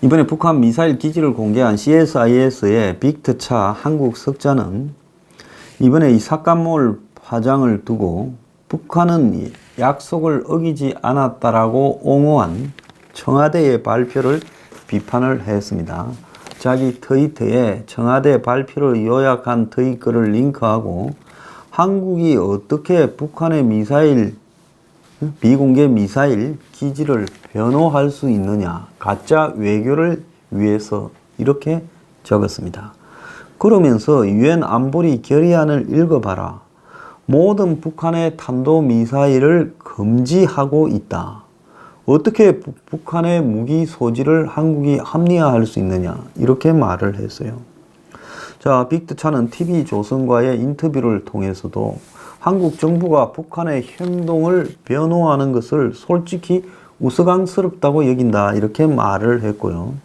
이번에 북한 미사일 기지를 공개한 CSIS의 빅터차 한국 석자는 이번에 이 삭감몰 파장을 두고 북한은 약속을 어기지 않았다라고 옹호한 청와대의 발표를 비판을 했습니다. 자기 트위터에 청와대 발표를 요약한 트윗글을 링크하고 한국이 어떻게 북한의 비공개 미사일 기지를 변호할 수 있느냐, 가짜 외교를 위해서 이렇게 적었습니다. 그러면서 유엔 안보리 결의안을 읽어봐라. 모든 북한의 탄도미사일을 금지하고 있다. 어떻게 북한의 무기 소지를 한국이 합리화할 수 있느냐, 이렇게 말을 했어요. 자, 빅터차는 TV조선과의 인터뷰를 통해서도 한국 정부가 북한의 행동을 변호하는 것을 솔직히 우스꽝스럽다고 여긴다, 이렇게 말을 했고요.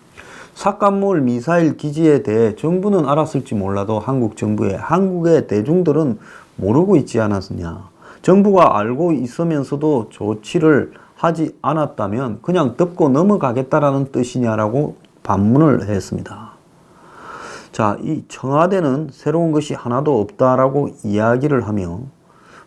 삭감몰 미사일 기지에 대해 정부는 알았을지 몰라도 한국의 대중들은 모르고 있지 않았느냐. 정부가 알고 있으면서도 조치를 하지 않았다면 그냥 덮고 넘어가겠다라는 뜻이냐라고 반문을 했습니다. 자, 이 청와대는 새로운 것이 하나도 없다라고 이야기를 하며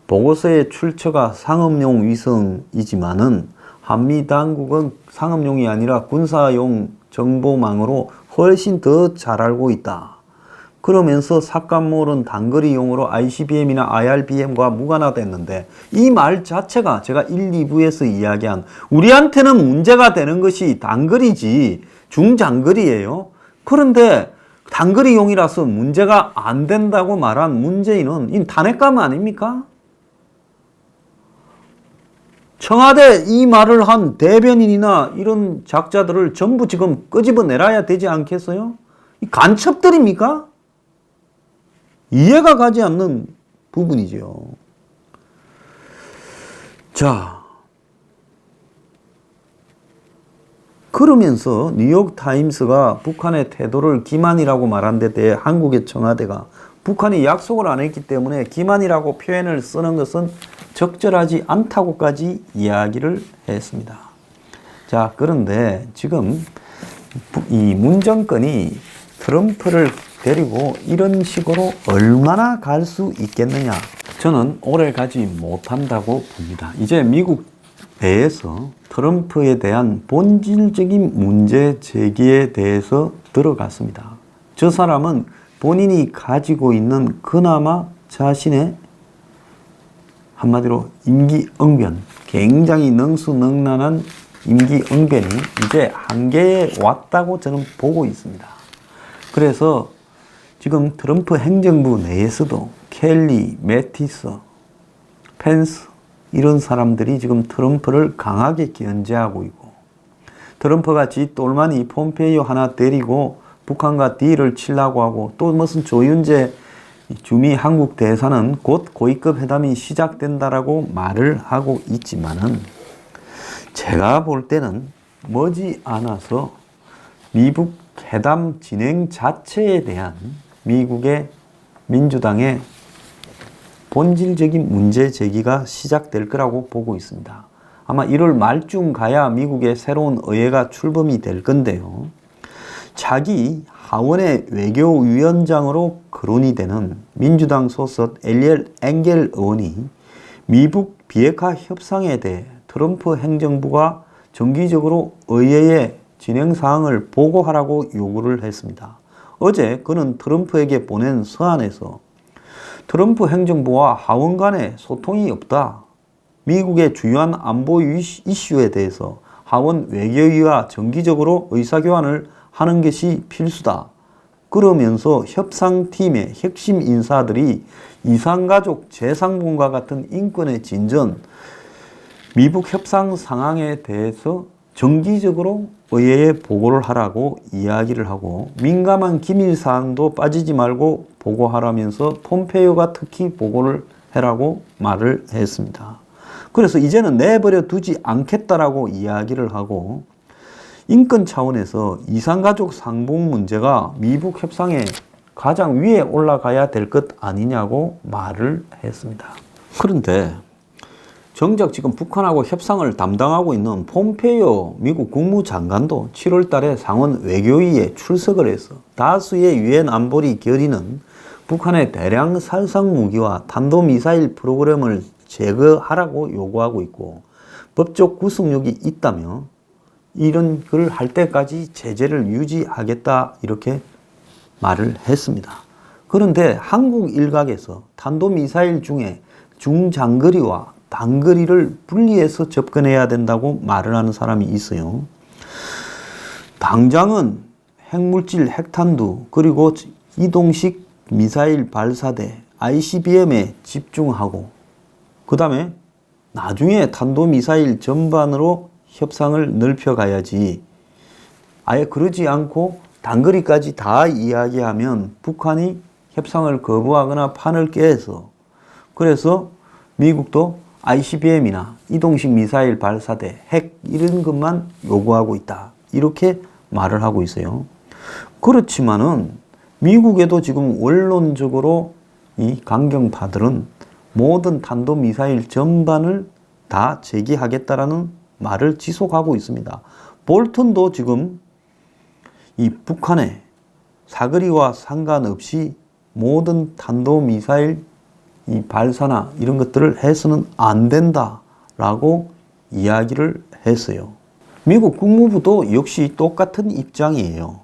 보고서의 출처가 상업용 위성이지만은 한미 당국은 상업용이 아니라 군사용 정보망으로 훨씬 더 잘 알고 있다. 그러면서 삭감몰은 단거리용으로 ICBM이나 IRBM과 무관화됐는데 이 말 자체가 제가 1, 2부에서 이야기한 우리한테는 문제가 되는 것이 단거리지 중장거리예요. 그런데 단거리용이라서 문제가 안 된다고 말한 문재인은 이 탄핵감 아닙니까? 청와대 이 말을 한 대변인이나 이런 작자들을 전부 지금 끄집어내놔야 되지 않겠어요? 이 간첩들입니까? 이해가 가지 않는 부분이죠. 자, 그러면서 뉴욕타임스가 북한의 태도를 기만이라고 말한 데 대해 한국의 청와대가 북한이 약속을 안 했기 때문에 기만이라고 표현을 쓰는 것은 적절하지 않다고까지 이야기를 했습니다. 자, 그런데 지금 이 문 정권이 트럼프를 데리고 이런 식으로 얼마나 갈 수 있겠느냐. 저는 오래 가지 못한다고 봅니다. 이제 미국 내에서 트럼프에 대한 본질적인 문제 제기에 대해서 들어갔습니다. 저 사람은 본인이 가지고 있는 그나마 자신의 한마디로 임기응변, 굉장히 능수능란한 임기응변이 이제 한계에 왔다고 저는 보고 있습니다. 그래서 지금 트럼프 행정부 내에서도 켈리, 매티스, 펜스 이런 사람들이 지금 트럼프를 강하게 견제하고 있고 트럼프가 지 똘마니 폼페이오 하나 데리고 북한과 딜을 치려고 하고 또 무슨 조윤재 주미 한국 대사는 곧 고위급 회담이 시작된다라고 말을 하고 있지만은 제가 볼 때는 머지않아서 미국 회담 진행 자체에 대한 미국의 민주당의 본질적인 문제 제기가 시작될 거라고 보고 있습니다. 아마 1월 말쯤 가야 미국의 새로운 의회가 출범이 될 건데요. 자기 하원의 외교위원장으로 거론이 되는 민주당 소속 엘리엘 엥겔 의원이 미국 비핵화 협상에 대해 트럼프 행정부가 정기적으로 의회에 진행 사항을 보고하라고 요구를 했습니다. 어제 그는 트럼프에게 보낸 서한에서 트럼프 행정부와 하원 간에 소통이 없다. 미국의 주요한 안보 이슈에 대해서 하원 외교위와 정기적으로 의사교환을 하는 것이 필수다. 그러면서 협상팀의 핵심 인사들이 이산가족 재상분과 같은 인권의 진전, 미국 협상 상황에 대해서 정기적으로 의회에 보고를 하라고 이야기를 하고 민감한 기밀사항도 빠지지 말고 보고하라면서 폼페이오가 특히 보고를 해라고 말을 했습니다. 그래서 이제는 내버려 두지 않겠다라고 이야기를 하고 인권 차원에서 이산가족 상봉 문제가 미국 협상에 가장 위에 올라가야 될 것 아니냐고 말을 했습니다. 그런데 정작 지금 북한하고 협상을 담당하고 있는 폼페이오 미국 국무장관도 7월 달에 상원 외교위에 출석을 해서 다수의 유엔 안보리 결의는 북한의 대량 살상 무기와 탄도미사일 프로그램을 제거하라고 요구하고 있고 법적 구속력이 있다며 이런 걸 할 때까지 제재를 유지하겠다 이렇게 말을 했습니다. 그런데 한국 일각에서 탄도미사일 중에 중장거리와 단거리를 분리해서 접근해야 된다고 말을 하는 사람이 있어요. 당장은 핵물질, 핵탄두, 그리고 이동식 미사일 발사대, ICBM에 집중하고 그 다음에 나중에 탄도미사일 전반으로 협상을 넓혀가야지 아예 그러지 않고 단거리까지 다 이야기하면 북한이 협상을 거부하거나 판을 깨서 그래서 미국도 ICBM이나 이동식 미사일 발사대, 핵 이런 것만 요구하고 있다. 이렇게 말을 하고 있어요. 그렇지만은 미국에도 지금 원론적으로 이 강경파들은 모든 탄도미사일 전반을 다 제기하겠다라는 말을 지속하고 있습니다. 볼턴도 지금 이 북한의 사거리와 상관없이 모든 탄도미사일 이 발사나 이런 것들을 해서는 안 된다라고 이야기를 했어요. 미국 국무부도 역시 똑같은 입장이에요.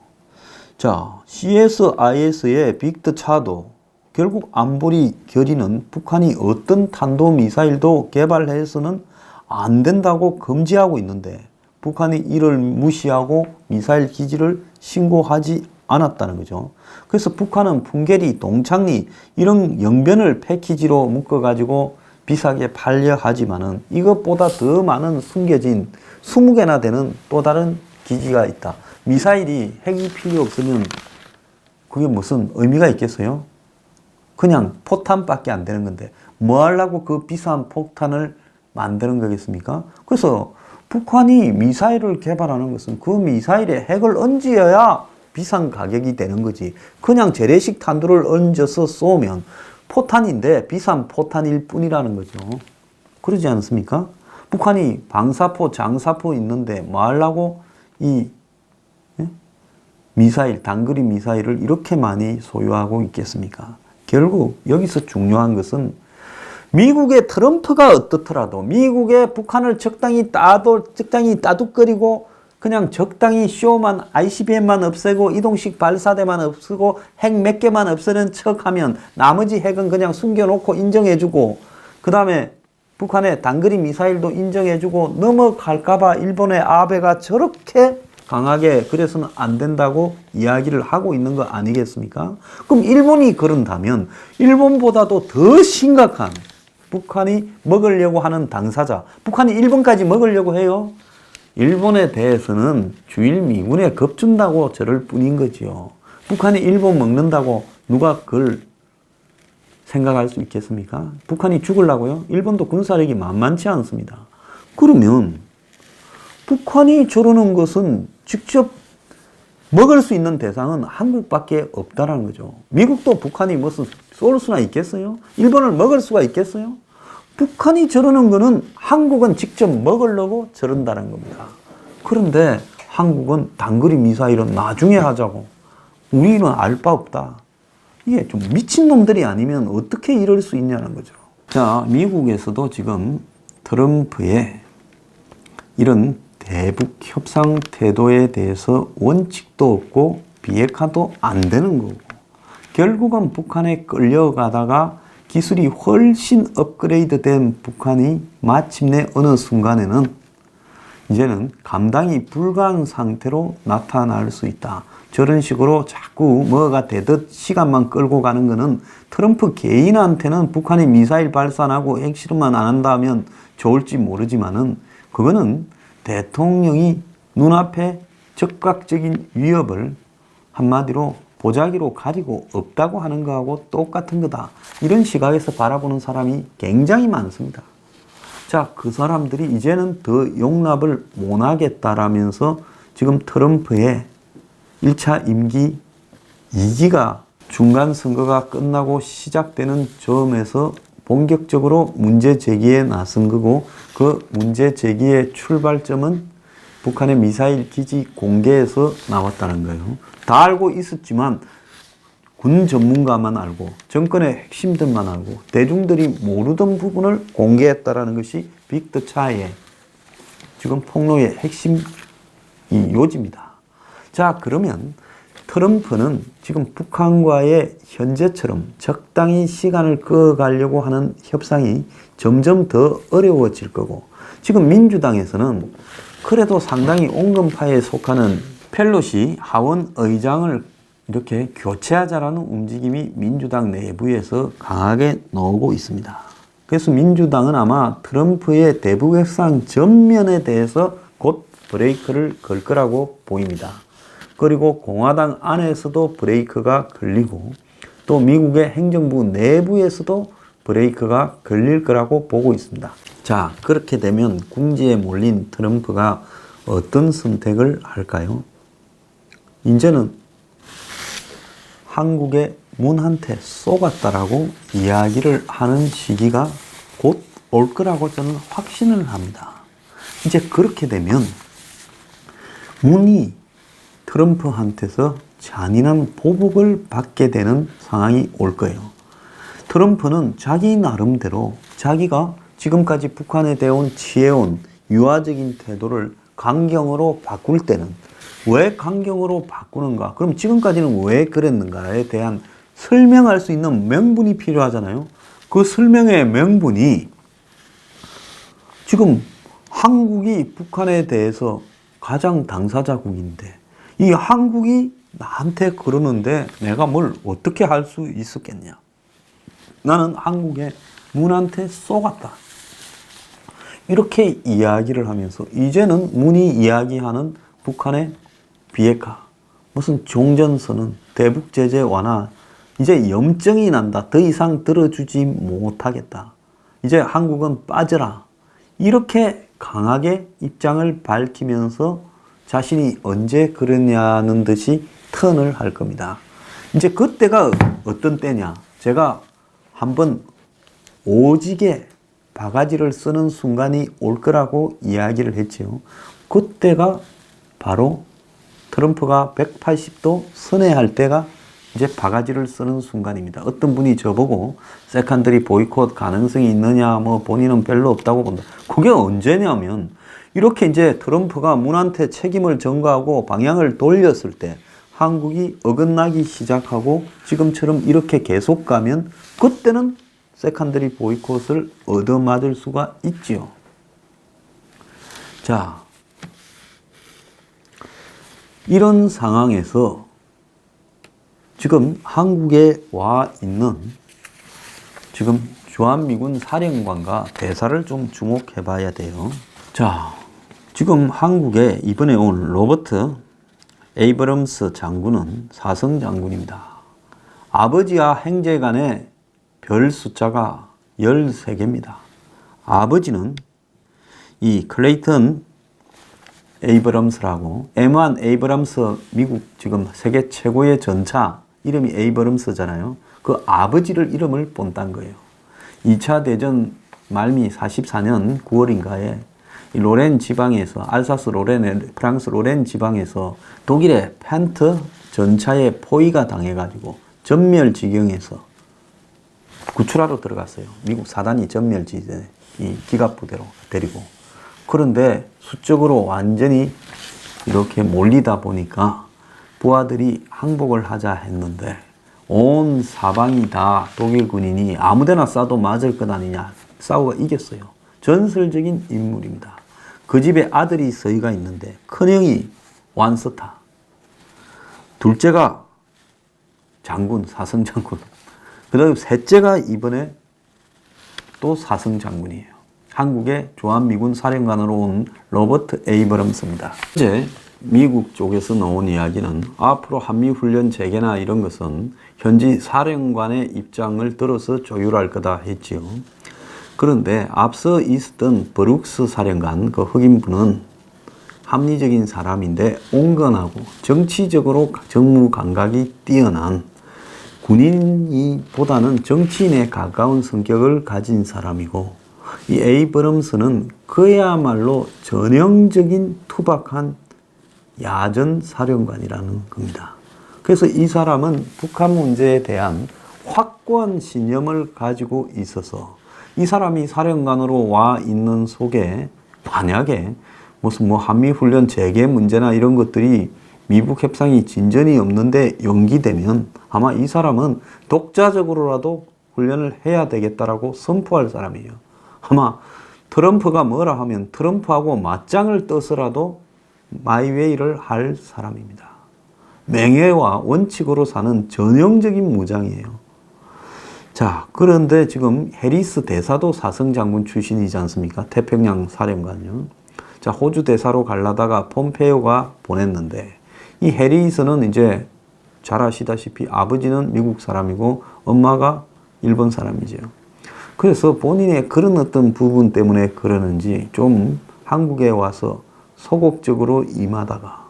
자, CSIS의 빅터 차도 결국 안보리 결의는 북한이 어떤 탄도미사일도 개발해서는 안 된다고 금지하고 있는데 북한이 이를 무시하고 미사일 기지를 신고하지 않았다는 거죠. 그래서 북한은 풍계리, 동창리 이런 영변을 패키지로 묶어가지고 비싸게 팔려 하지만은 이것보다 더 많은 숨겨진 20개나 되는 또 다른 기지가 있다. 미사일이 핵이 필요 없으면 그게 무슨 의미가 있겠어요? 그냥 포탄밖에 안 되는 건데 뭐 하려고 그 비싼 폭탄을 만드는 거겠습니까? 그래서 북한이 미사일을 개발하는 것은 그 미사일에 핵을 얹어야 비싼 가격이 되는 거지. 그냥 재래식 탄두를 얹어서 쏘면 포탄인데 비싼 포탄일 뿐이라는 거죠. 그러지 않습니까? 북한이 방사포, 장사포 있는데 뭐 하려고 이 미사일, 단거리 미사일을 이렇게 많이 소유하고 있겠습니까? 결국 여기서 중요한 것은 미국의 트럼프가 어떻더라도 미국의 북한을 적당히 따둑거리고 그냥 적당히 쇼만 ICBM만 없애고 이동식 발사대만 없애고 핵 몇 개만 없애는 척하면 나머지 핵은 그냥 숨겨놓고 인정해주고 그 다음에 북한의 단거리 미사일도 인정해주고 넘어갈까봐 일본의 아베가 저렇게 강하게 그래서는 안 된다고 이야기를 하고 있는 거 아니겠습니까? 그럼 일본이 그런다면 일본보다도 더 심각한 북한이 먹으려고 하는 당사자, 북한이 일본까지 먹으려고 해요. 일본에 대해서는 주일 미군에 겁준다고 저럴 뿐인 거지요. 북한이 일본 먹는다고 누가 그걸 생각할 수 있겠습니까? 북한이 죽으려고요? 일본도 군사력이 만만치 않습니다. 그러면 북한이 저러는 것은 직접 먹을 수 있는 대상은 한국밖에 없다는 거죠. 미국도 북한이 무슨 쏠 수나 있겠어요? 일본을 먹을 수가 있겠어요? 북한이 저러는 거는 한국은 직접 먹으려고 저런다는 겁니다. 그런데 한국은 단거리 미사일은 나중에 하자고. 우리는 알 바 없다. 이게 좀 미친놈들이 아니면 어떻게 이럴 수 있냐는 거죠. 자, 미국에서도 지금 트럼프의 이런 대북 협상 태도에 대해서 원칙도 없고 비핵화도 안 되는 거고 결국은 북한에 끌려가다가 기술이 훨씬 업그레이드 된 북한이 마침내 어느 순간에는 이제는 감당이 불가한 상태로 나타날 수 있다. 저런 식으로 자꾸 뭐가 되듯 시간만 끌고 가는 거는 트럼프 개인한테는 북한이 미사일 발사하고 핵실험만 안 한다면 좋을지 모르지만은 그거는 대통령이 눈앞에 적극적인 위협을 한마디로 보자기로 가지고 없다고 하는 거하고 똑같은 거다. 이런 시각에서 바라보는 사람이 굉장히 많습니다. 자, 그 사람들이 이제는 더 용납을 못 하겠다라면서 지금 트럼프의 1차 임기 2기가 중간 선거가 끝나고 시작되는 점에서 본격적으로 문제 제기에 나선 거고, 그 문제 제기의 출발점은 북한의 미사일 기지 공개에서 나왔다는 거예요. 다 알고 있었지만 군 전문가만 알고 정권의 핵심들만 알고 대중들이 모르던 부분을 공개했다라는 것이 빅더 차이의 지금 폭로의 핵심 이 요지입니다. 자, 그러면 트럼프는 지금 북한과의 현재처럼 적당히 시간을 끌어가려고 하는 협상이 점점 더 어려워질 거고, 지금 민주당에서는 그래도 상당히 온건파에 속하는 펠로시 하원 의장을 이렇게 교체하자라는 움직임이 민주당 내부에서 강하게 나오고 있습니다. 그래서 민주당은 아마 트럼프의 대북 협상 전면에 대해서 곧 브레이크를 걸 거라고 보입니다. 그리고 공화당 안에서도 브레이크가 걸리고 또 미국의 행정부 내부에서도 브레이크가 걸릴 거라고 보고 있습니다. 자, 그렇게 되면 궁지에 몰린 트럼프가 어떤 선택을 할까요? 이제는 한국의 문한테 쏘갔다라고 이야기를 하는 시기가 곧 올 거라고 저는 확신을 합니다. 이제 그렇게 되면 문이 트럼프한테서 잔인한 보복을 받게 되는 상황이 올 거예요. 트럼프는 자기 나름대로 자기가 지금까지 북한에 대해 취해온 유화적인 태도를 강경으로 바꿀 때는 왜 강경으로 바꾸는가? 그럼 지금까지는 왜 그랬는가에 대한 설명할 수 있는 명분이 필요하잖아요. 그 설명의 명분이 지금 한국이 북한에 대해서 가장 당사자국인데 이 한국이 나한테 그러는데 내가 뭘 어떻게 할 수 있었겠냐? 나는 한국의 문한테 쏘갔다. 이렇게 이야기를 하면서 이제는 문이 이야기하는 북한의 비핵화, 무슨 종전선언, 대북 제재 완화, 이제 염증이 난다. 더 이상 들어주지 못하겠다. 이제 한국은 빠져라. 이렇게 강하게 입장을 밝히면서 자신이 언제 그러냐는 듯이 턴을 할 겁니다. 이제 그때가 어떤 때냐? 제가 한번 오지게 바가지를 쓰는 순간이 올 거라고 이야기를 했지요. 그때가 바로 트럼프가 180도 선회할 때가 이제 바가지를 쓰는 순간입니다. 어떤 분이 저보고 세컨더리 보이콧 가능성이 있느냐, 뭐 본인은 별로 없다고 본다. 그게 언제냐면 이렇게 이제 트럼프가 문한테 책임을 전가하고 방향을 돌렸을 때 한국이 어긋나기 시작하고 지금처럼 이렇게 계속 가면 그때는 세컨더리 보이콧을 얻어맞을 수가 있지요. 자, 이런 상황에서 지금 한국에 와 있는 지금 주한미군 사령관과 대사를 좀 주목해 봐야 돼요. 자, 지금 한국에 이번에 온 로버트 에이브럼스 장군은 사성 장군입니다. 아버지와 형제 간의 별 숫자가 13개입니다. 아버지는 이 클레이턴 에이브럼스라고 M1 에이브럼스 미국 지금 세계 최고의 전차 이름이 에이브럼스잖아요. 그 아버지를 이름을 본딴 거예요. 2차 대전 말미 44년 9월인가에 로렌 지방에서 알사스 로렌의 프랑스 로렌 지방에서 독일의 펜트 전차에 포위가 당해가지고 전멸 지경에서 구출하러 들어갔어요. 미국 사단이 전멸 지대 이 기갑 부대로 데리고. 그런데 수적으로 완전히 이렇게 몰리다 보니까 부하들이 항복을 하자 했는데 온 사방이 다 독일 군인이 아무데나 쏴도 맞을 것 아니냐 싸우고 이겼어요. 전설적인 인물입니다. 그 집에 아들이 서희가 있는데 큰형이 완스타, 둘째가 장군, 사성 장군, 그 다음에 셋째가 이번에 또 사성 장군이에요. 한국의 주한미군 사령관으로 온 로버트 에이브럼스입니다. 현재 미국 쪽에서 나온 이야기는 앞으로 한미훈련 재개나 이런 것은 현지 사령관의 입장을 들어서 조율할 거다 했지요. 그런데 앞서 있었던 브룩스 사령관, 그 흑인분은 합리적인 사람인데 온건하고 정치적으로 정무 감각이 뛰어난 군인보다는 정치인에 가까운 성격을 가진 사람이고, 이 에이브럼스는 그야말로 전형적인 투박한 야전 사령관이라는 겁니다. 그래서 이 사람은 북한 문제에 대한 확고한 신념을 가지고 있어서 이 사람이 사령관으로 와 있는 속에 만약에 무슨 한미훈련 재개 문제나 이런 것들이 미북 협상이 진전이 없는데 연기되면 아마 이 사람은 독자적으로라도 훈련을 해야 되겠다라고 선포할 사람이에요. 아마 트럼프가 뭐라 하면 트럼프하고 맞짱을 떠서라도 마이웨이를 할 사람입니다. 명예와 원칙으로 사는 전형적인 무장이에요. 자, 그런데 지금 해리스 대사도 사성장군 출신이지 않습니까? 태평양 사령관요. 자, 호주 대사로 가려다가 폼페이오가 보냈는데, 이 해리스는 이제 잘 아시다시피 아버지는 미국 사람이고 엄마가 일본 사람이죠. 그래서 본인의 그런 어떤 부분 때문에 그러는지 좀 한국에 와서 소극적으로 임하다가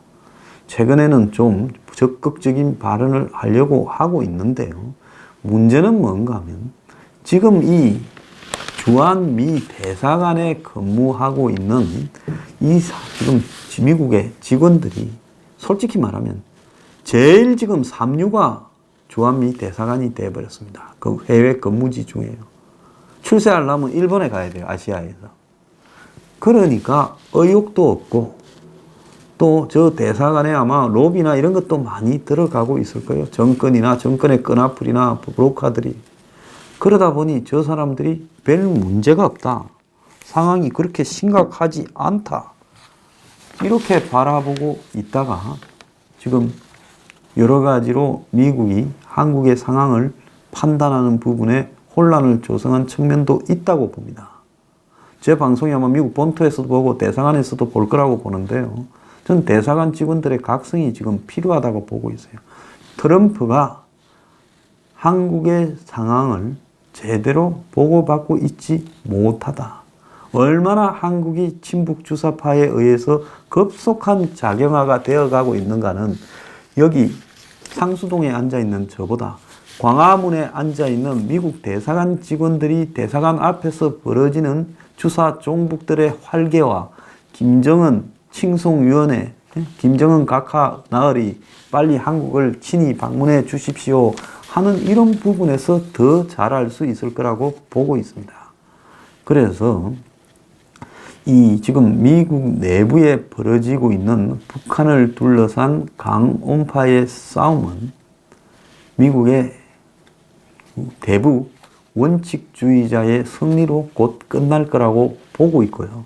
최근에는 좀 적극적인 발언을 하려고 하고 있는데요. 문제는 뭔가 하면 지금 이 주한 미 대사관에 근무하고 있는 이 지금 미국의 직원들이 솔직히 말하면 제일 지금 삼류가 주한미 대사관이 되어버렸습니다. 그 해외 근무지 중에요. 출세하려면 일본에 가야 돼요. 아시아에서. 그러니까 의욕도 없고 또 저 대사관에 아마 로비나 이런 것도 많이 들어가고 있을 거예요. 정권이나 정권의 끈앞풀이나 브로커들이. 그러다 보니 저 사람들이 별 문제가 없다. 상황이 그렇게 심각하지 않다. 이렇게 바라보고 있다가 지금 여러 가지로 미국이 한국의 상황을 판단하는 부분에 혼란을 조성한 측면도 있다고 봅니다. 제 방송이 아마 미국 본토에서도 보고 대사관에서도 볼 거라고 보는데요. 전 대사관 직원들의 각성이 지금 필요하다고 보고 있어요. 트럼프가 한국의 상황을 제대로 보고받고 있지 못하다. 얼마나 한국이 친북 주사파에 의해서 급속한 작용화가 되어가고 있는가는 여기 상수동에 앉아있는 저보다 광화문에 앉아있는 미국 대사관 직원들이 대사관 앞에서 벌어지는 주사 종북들의 활개와 김정은 칭송위원회, 김정은 각하 나으리 빨리 한국을 친히 방문해 주십시오 하는 이런 부분에서 더 잘할 수 있을 거라고 보고 있습니다. 그래서 이 지금 미국 내부에 벌어지고 있는 북한을 둘러싼 강온파의 싸움은 미국의 대북 원칙주의자의 승리로 곧 끝날 거라고 보고 있고요.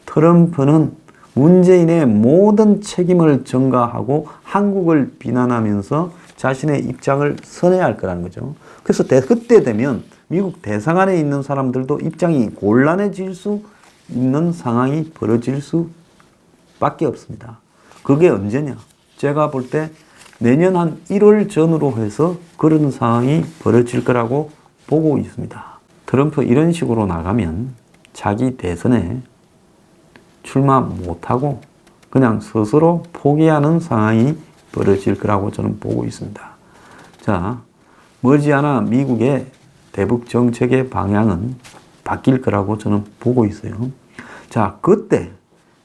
트럼프는 문재인의 모든 책임을 전가하고 한국을 비난하면서 자신의 입장을 선회할 거라는 거죠. 그래서 그때 되면 미국 대사관에 있는 사람들도 입장이 곤란해질 수 있는 상황이 벌어질 수밖에 없습니다. 그게 언제냐? 제가 볼 때 내년 한 1월 전으로 해서 그런 상황이 벌어질 거라고 보고 있습니다. 트럼프 이런 식으로 나가면 자기 대선에 출마 못하고 그냥 스스로 포기하는 상황이 벌어질 거라고 저는 보고 있습니다. 자, 머지않아 미국의 대북 정책의 방향은 바뀔 거라고 저는 보고 있어요. 자, 그때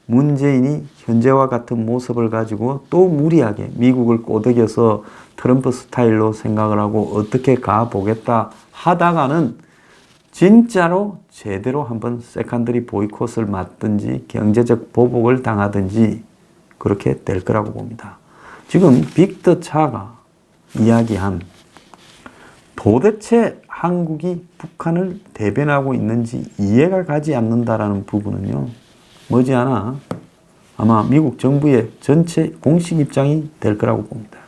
문재인이 현재와 같은 모습을 가지고 또 무리하게 미국을 꼬드겨서 트럼프 스타일로 생각을 하고 어떻게 가보겠다 하다가는 진짜로 제대로 한번 세컨더리 보이콧을 맞든지 경제적 보복을 당하든지 그렇게 될 거라고 봅니다. 지금 빅터 차가 이야기한 도대체 한국이 북한을 대변하고 있는지 이해가 가지 않는다라는 부분은요, 머지않아 아마 미국 정부의 전체 공식 입장이 될 거라고 봅니다.